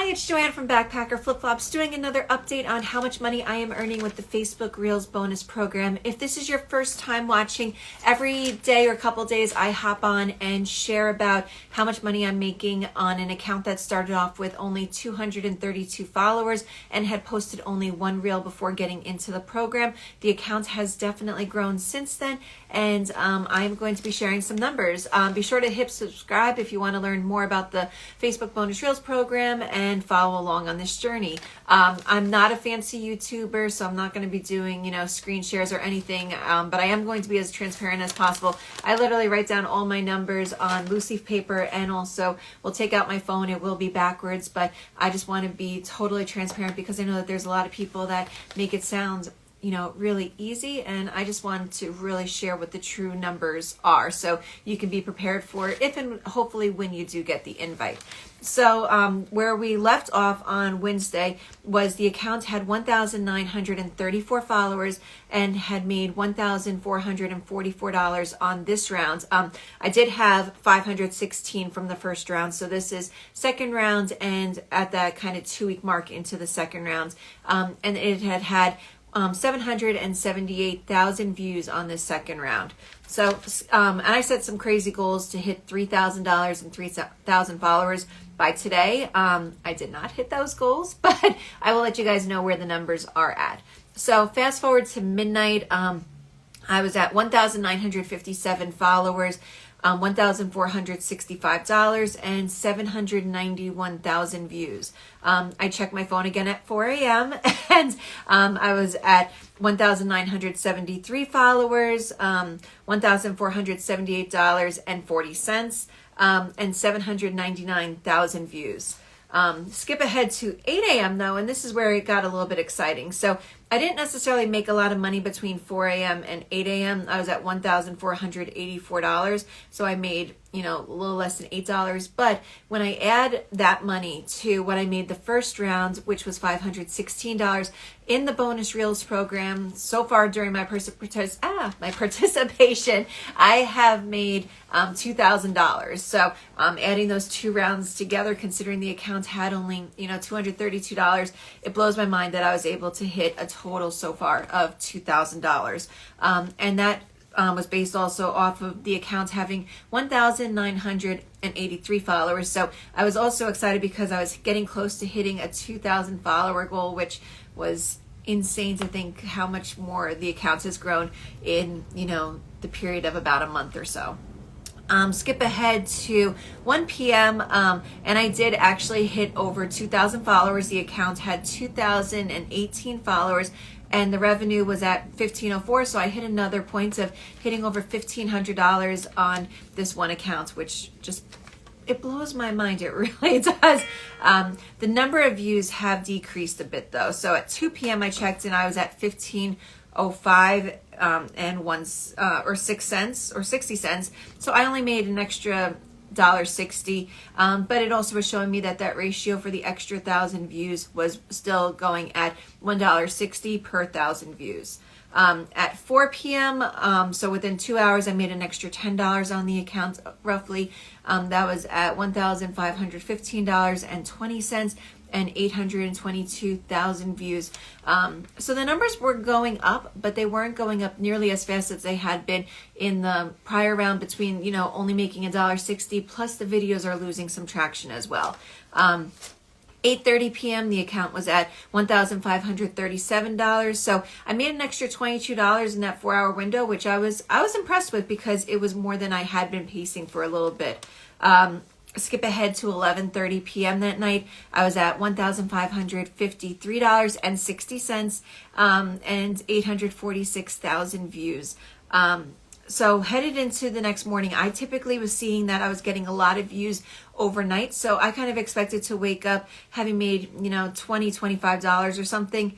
it's Joanne from Backpacker Flip Flops doing another update on how much money I am earning with the Facebook Reels bonus program. If this is your first time watching, every day or couple days I hop on and share about how much money I'm making on an account that started off with only 232 followers and had posted only one reel before getting into the program. The account has definitely grown since then, and I'm going to be sharing some numbers. Be sure to hit subscribe if you want to learn more about the Facebook bonus Reels program and follow along on this journey. I'm not a fancy YouTuber, so I'm not going to be doing, screen shares or anything, but I am going to be as transparent as possible. I literally write down all my numbers on loose leaf paper, and also will take out my phone. It will be backwards, but I just want to be totally transparent because I know that there's a lot of people that make it sound really easy, and I just wanted to really share what the true numbers are so you can be prepared for it if and hopefully when you do get the invite. So where we left off on Wednesday was the account had 1,934 followers and had made $1,444 on this round. I did have 516 from the first round, so this is second round and at that kind of 2-week mark into the second round. And it had 778,000 views on this second round. So, and I set some crazy goals to hit $3,000 and 3,000 followers by today. I did not hit those goals, but I will let you guys know where the numbers are at. So fast forward to midnight, I was at 1,957 followers, $1,465 and 791,000 views. I checked my phone again at 4 a.m. and I was at 1,973 followers, $1,478.40, and 799,000 views. Skip ahead to 8 a.m. though, and this is where it got a little bit exciting. So I didn't necessarily make a lot of money between 4 a.m. and 8 a.m. I was at $1,484. So I made, a little less than $8. But when I add that money to what I made the first round, which was $516 in the bonus Reels program, so far during my participation, I have made $2,000. So adding those two rounds together, considering the account had only, $232, it blows my mind that I was able to hit a total so far of $2,000. And that was based also off of the account having 1,983 followers. So I was also excited because I was getting close to hitting a 2,000 follower goal, which was insane to think how much more the account has grown in, the period of about a month or so. Skip ahead to 1 p.m. And I did actually hit over 2,000 followers. The account had 2,018 followers, and the revenue was at $1,504. So I hit another point of hitting over $1,500 on this one account, which just, it blows my mind. It really does. The number of views have decreased a bit though. So at 2 p.m. I checked and I was at 1505 and 6 cents or 60 cents. So I only made an extra $1.60, but it also was showing me that ratio for the extra 1,000 views was still going at $1.60 per 1,000 views. At 4 p.m., so within 2 hours, I made an extra $10 on the account, roughly. That was at $1,515.20 and 822,000 views. So the numbers were going up, but they weren't going up nearly as fast as they had been in the prior round between, only making $1.60, plus the videos are losing some traction as well. 8:30 p.m. the account was at $1,537. So I made an extra $22 in that 4-hour window, which I was impressed with because it was more than I had been pacing for a little bit. Skip ahead to 11:30 p.m. that night. I was at $1,553.60 and 846,000 views. So headed into the next morning, I typically was seeing that I was getting a lot of views overnight. So I kind of expected to wake up having made, $20, $25 or something.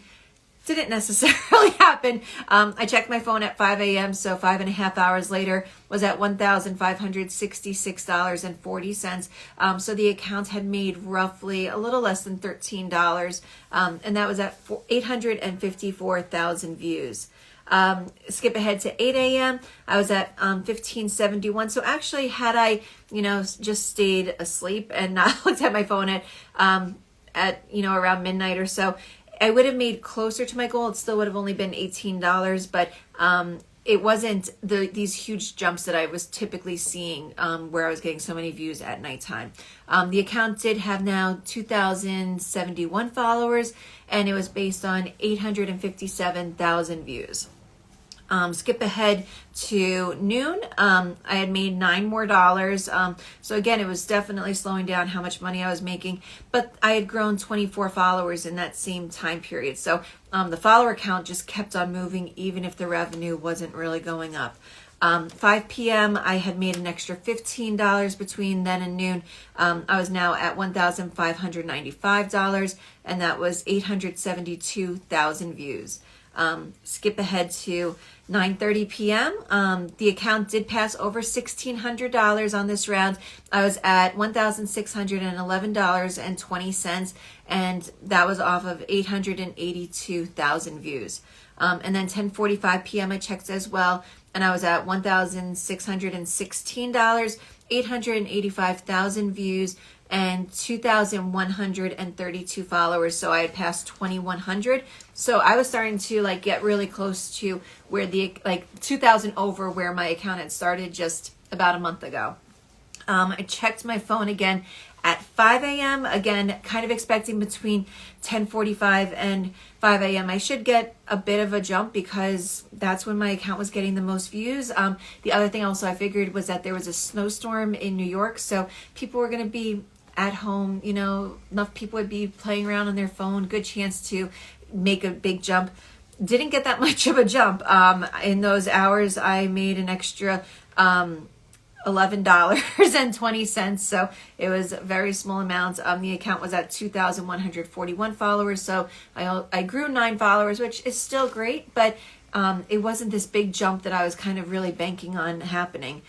Didn't necessarily happen. I checked my phone at 5 a.m. So 5.5 hours later was at $1,566.40. So the account had made roughly a little less than $13. And that was at 854,000 views. Skip ahead to 8 a.m. I was at 1571. So actually, had I, just stayed asleep and not looked at my phone at at, around midnight or so, I would have made closer to my goal. It still would have only been $18, but it wasn't these huge jumps that I was typically seeing where I was getting so many views at nighttime. The account did have now 2,071 followers, and it was based on 857,000 views. Skip ahead to noon. I had made $9 more. So again, it was definitely slowing down how much money I was making, but I had grown 24 followers in that same time period. So the follower count just kept on moving, even if the revenue wasn't really going up. 5 p.m. I had made an extra $15 between then and noon. I was now at $1,595, and that was 872,000 views. Skip ahead to 9:30 p.m. The account did pass over $1,600 on this round. I was at $1,611.20, and that was off of 882,000 views. And then 10:45 p.m. I checked as well, and I was at $1,616, 885,000 views, and 2,132 followers. So I had passed 2,100. So I was starting to get really close to where 2,000 over where my account had started just about a month ago. I checked my phone again at 5 a.m. Again, kind of expecting between 10:45 and 5 a.m. I should get a bit of a jump because that's when my account was getting the most views. The other thing also I figured was that there was a snowstorm in New York, so people were going to be at home, enough people would be playing around on their phone, good chance to make a big jump. Didn't get that much of a jump. In those hours, I made an extra $11.20, so it was a very small amount. The account was at 2,141 followers, so I grew 9 followers, which is still great, but it wasn't this big jump that I was kind of really banking on happening.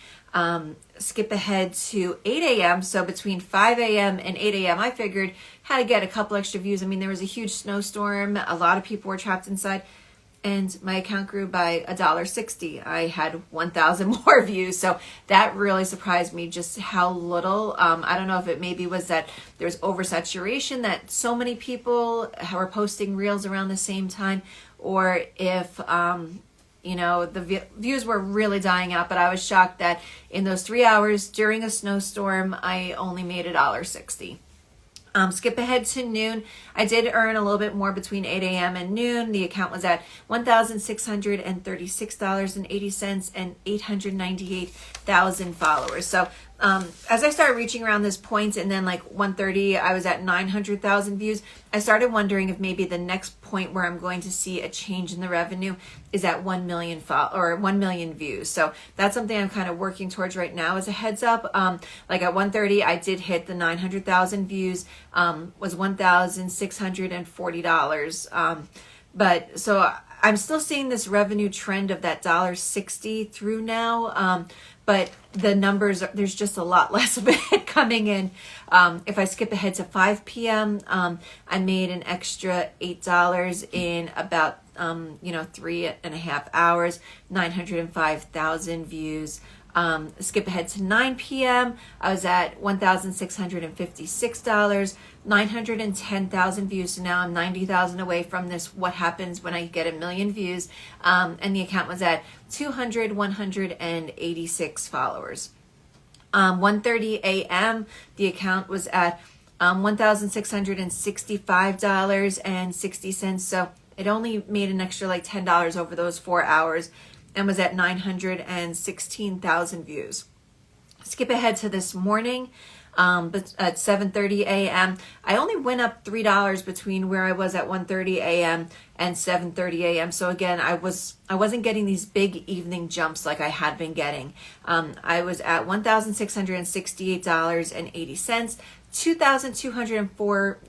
Skip ahead to 8 a.m. So between 5 a.m. and 8 a.m. I figured how to get a couple extra views. I mean, there was a huge snowstorm. A lot of people were trapped inside, and my account grew by $1.60. I had 1,000 more views. So that really surprised me just how little. I don't know if it maybe was that there's oversaturation, that so many people were posting reels around the same time, or if the views were really dying out. But I was shocked that in those 3 hours during a snowstorm, I only made $1.60. Skip ahead to noon. I did earn a little bit more between 8 a.m. and noon. The account was at $1,636.80 and 898,000 followers. So as I started reaching around this point, and then 1:30, I was at 900,000 views. I started wondering if maybe the next point where I'm going to see a change in the revenue is at 1 million 1 million views. So that's something I'm kind of working towards right now as a heads up. At 1:30, I did hit the 900,000 views, was $1,640. But so I'm still seeing this revenue trend of that $1.60 through now. But the numbers, there's just a lot less of it coming in. If I skip ahead to 5 p.m., I made an extra $8 in about 3.5 hours, 905,000 views. Skip ahead to 9 p.m. I was at $1,656, 910,000 views. So now I'm 90,000 away from this what happens when I get 1 million views. And the account was at 186 followers. 1:30 a.m. the account was at $1,665.60. So it only made an extra $10 over those 4 hours, and was at 916,000 views. Skip ahead to this morning, but at 7:30 a.m. I only went up $3 between where I was at 1:30 a.m. and 7:30 a.m. So again, I wasn't getting these big evening jumps like I had been getting. I was at $1,668.80, 2,204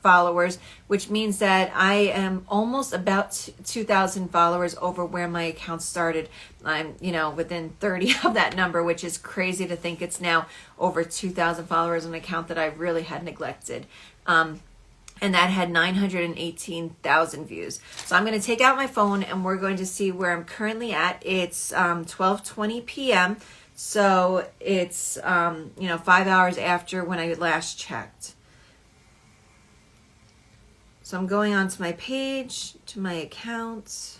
followers, which means that I am almost about 2,000 followers over where my account started. I'm, within 30 of that number, which is crazy to think it's now over 2,000 followers on an account that I really had neglected. And that had 918,000 views. So I'm going to take out my phone and we're going to see where I'm currently at. It's 12:20 p.m. So it's 5 hours after when I last checked. So I'm going on to my page, to my account,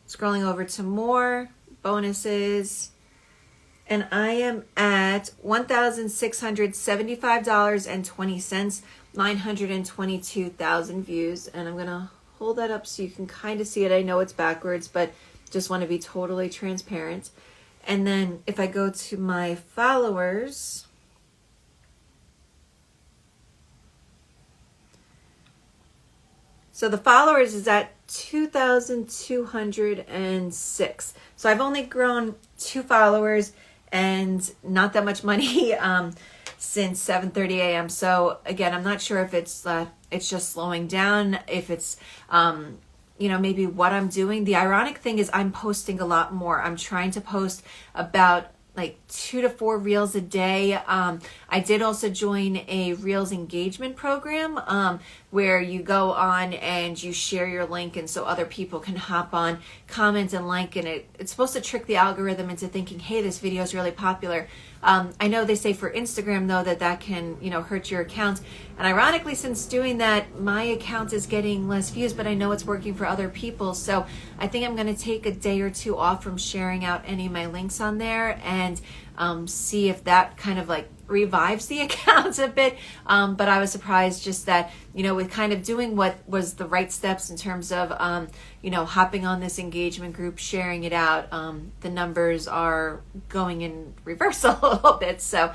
scrolling over to more bonuses, and I am at $1,675.20, 922,000 views. And I'm gonna hold that up so you can kind of see it. I know it's backwards, but just want to be totally transparent. And then if I go to my followers, so the followers is at 2,206. So I've only grown 2 followers and not that much money since 7:30 a.m. So again, I'm not sure if it's just slowing down, if it's maybe what I'm doing. The ironic thing is I'm posting a lot more. I'm trying to post about like 2 to 4 reels a day. I did also join a Reels engagement program where you go on and you share your link, and so other people can hop on, comment, and like, and it's supposed to trick the algorithm into thinking, hey, this video is really popular. I know they say for Instagram though that can hurt your account, and ironically, since doing that, my account is getting less views, but I know it's working for other people. So I think I'm going to take a day or 2 off from sharing out any of my links on there and see if that kind of like revives the account a bit. But I was surprised just that, with kind of doing what was the right steps in terms of, hopping on this engagement group, sharing it out, the numbers are going in reverse a little bit. So,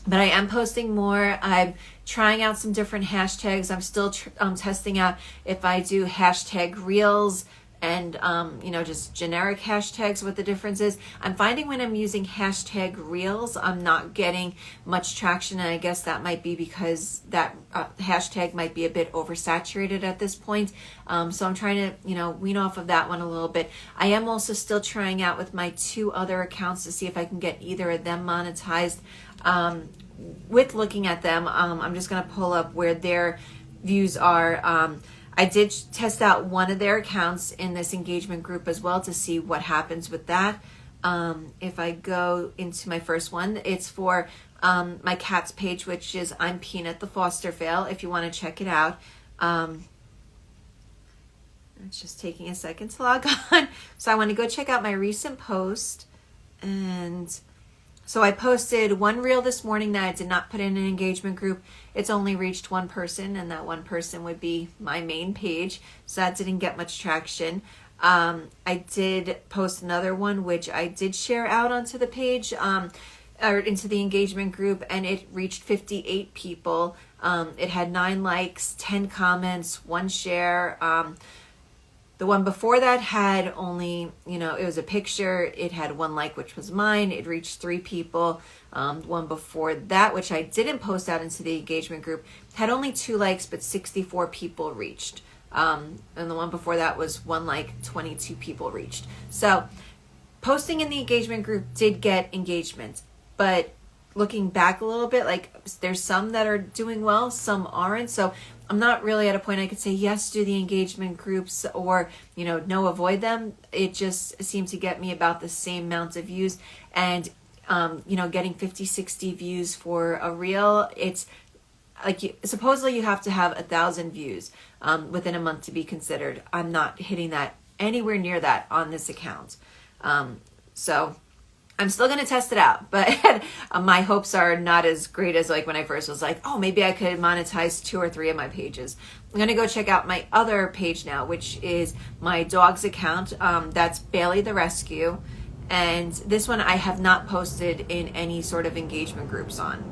but I am posting more. I'm trying out some different hashtags. I'm still testing out if I do hashtag reels and just generic hashtags, what the difference is. I'm finding when I'm using hashtag reels, I'm not getting much traction, and I guess that might be because that hashtag might be a bit oversaturated at this point. So I'm trying to wean off of that one a little bit. I am also still trying out with my 2 other accounts to see if I can get either of them monetized. With looking at them, I'm just going to pull up where their views are. I did test out one of their accounts in this engagement group as well to see what happens with that. If I go into my first one, it's for my cat's page, which is I'm Peanut the Foster Fail, if you want to check it out. It's just taking a second to log on. So I want to go check out my recent post. And so I posted 1 reel this morning that I did not put in an engagement group. It's only reached 1 person, and that 1 person would be my main page. So that didn't get much traction. I did post another one, which I did share out onto the page, or into the engagement group, and it reached 58 people. It had 9 likes, 10 comments, 1 share. The one before that had only, it was a picture. It had 1 like, which was mine. It reached 3 people. The one before that, which I didn't post out into the engagement group, had only 2 likes, but 64 people reached. And the one before that was 1 like, 22 people reached. So posting in the engagement group did get engagement, but looking back a little bit, like there's some that are doing well, some aren't. So I'm not really at a point I could say yes, do the engagement groups, or no, avoid them. It just seemed to get me about the same amount of views, and getting 50-60 views for a reel, it's like supposedly you have to have 1,000 views within a month to be considered. I'm not hitting that anywhere near that on this account. So I'm still going to test it out, but my hopes are not as great as like when I first was like, oh, maybe I could monetize 2 or 3 of my pages. I'm going to go check out my other page now, which is my dog's account. That's Bailey the Rescue. And this one I have not posted in any sort of engagement groups on.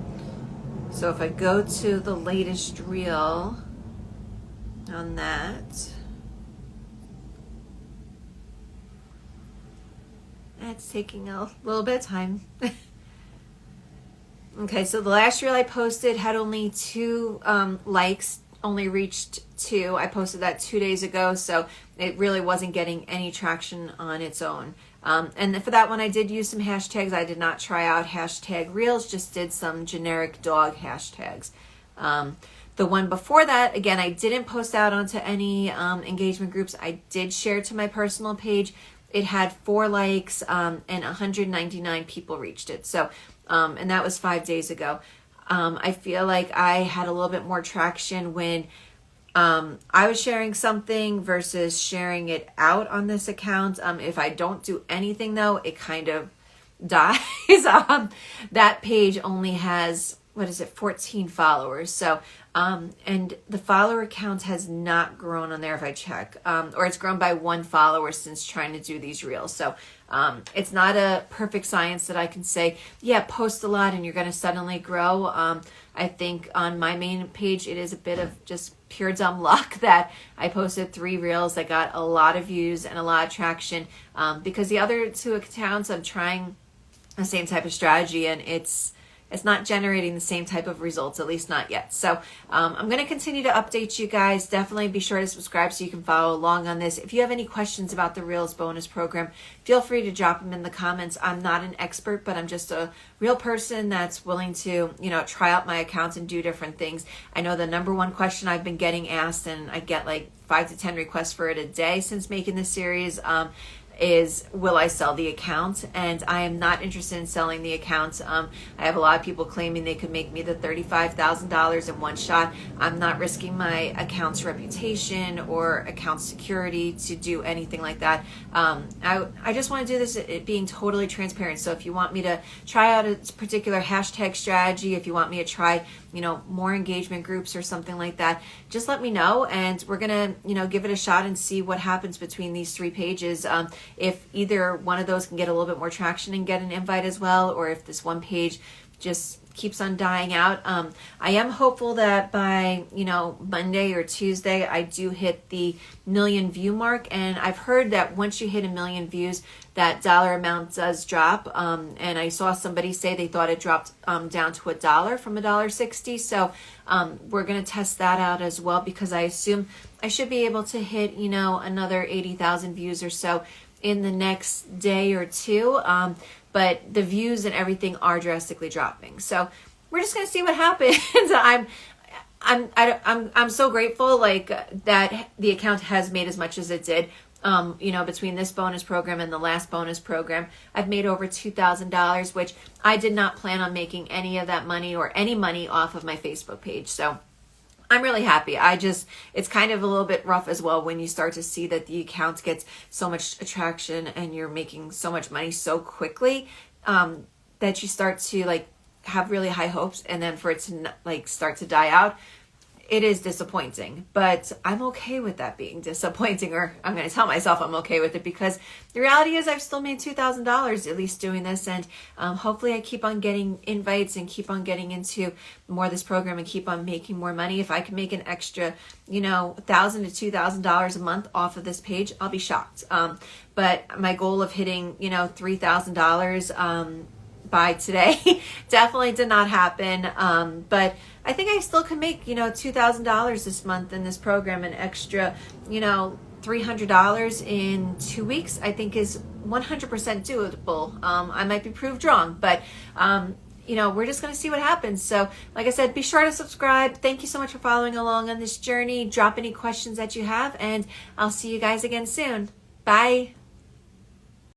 So if I go to the latest reel on that, it's taking a little bit of time. Okay, so the last reel I posted had only 2 likes, only reached 2. I posted that 2 days ago, so it really wasn't getting any traction on its own. And for that one, I did use some hashtags. I did not try out hashtag reels, just did some generic dog hashtags. The one before that, again, I didn't post out onto any engagement groups. I did share to my personal page. It had 4 likes and 199 people reached it. So, and that was 5 days ago. I feel like I had a little bit more traction when I was sharing something versus sharing it out on this account. If I don't do anything though, it kind of dies. That page only has, 14 followers. So, and the follower count has not grown on there if I check, or it's grown by 1 follower since trying to do these reels. So, it's not a perfect science that I can say, yeah, post a lot and you're going to suddenly grow. I think on my main page, it is a bit of just pure dumb luck that I posted 3 reels that got a lot of views and a lot of traction, because the other 2 accounts, I'm trying the same type of strategy and it's not generating the same type of results, at least not yet. So I'm going to continue to update you guys. Definitely be sure to subscribe so you can follow along on this. If you have any questions about the Reels bonus program, feel free to drop them in the comments. I'm not an expert, but I'm just a real person that's willing to, try out my accounts and do different things. I know the number one question I've been getting asked, and I get like 5 to 10 requests for it a day since making this series, is will I sell the account? And I am not interested in selling the account. I have a lot of people claiming they could make me the $35,000 in one shot. I'm not risking my account's reputation or account security to do anything like that. I just want to do this it being totally transparent. So if you want me to try out a particular hashtag strategy, if you want me to try more engagement groups or something like that, just let me know, and we're gonna give it a shot and see what happens between these 3 pages. If either one of those can get a little bit more traction and get an invite as well, or if this one page just keeps on dying out. I am hopeful that by Monday or Tuesday I do hit the 1 million view mark, and I've heard that once you hit 1 million views, that dollar amount does drop, and I saw somebody say they thought it dropped down to $1 from $1.60. So we're going to test that out as well, because I assume I should be able to hit another 80,000 views or so in the next day or 2. But the views and everything are drastically dropping. So we're just gonna see what happens. I'm so grateful that the account has made as much as it did. Between this bonus program and the last bonus program, I've made over $2,000, which I did not plan on making any of that money or any money off of my Facebook page. So I'm really happy. It's kind of a little bit rough as well when you start to see that the account gets so much attraction and you're making so much money so quickly, that you start to have really high hopes, and then for it to start to die out. It is disappointing, but I'm okay with that being disappointing, or I'm going to tell myself I'm okay with it, because the reality is I've still made $2,000 at least doing this, and hopefully I keep on getting invites and keep on getting into more of this program and keep on making more money. If I can make an extra, $1,000 to $2,000 a month off of this page, I'll be shocked. But my goal of hitting, $3,000 by today definitely did not happen. But I think I still can make, $2,000 this month in this program, an extra, $300 in 2 weeks, I think is 100% doable. I might be proved wrong, but, we're just going to see what happens. So like I said, be sure to subscribe. Thank you so much for following along on this journey. Drop any questions that you have, and I'll see you guys again soon. Bye.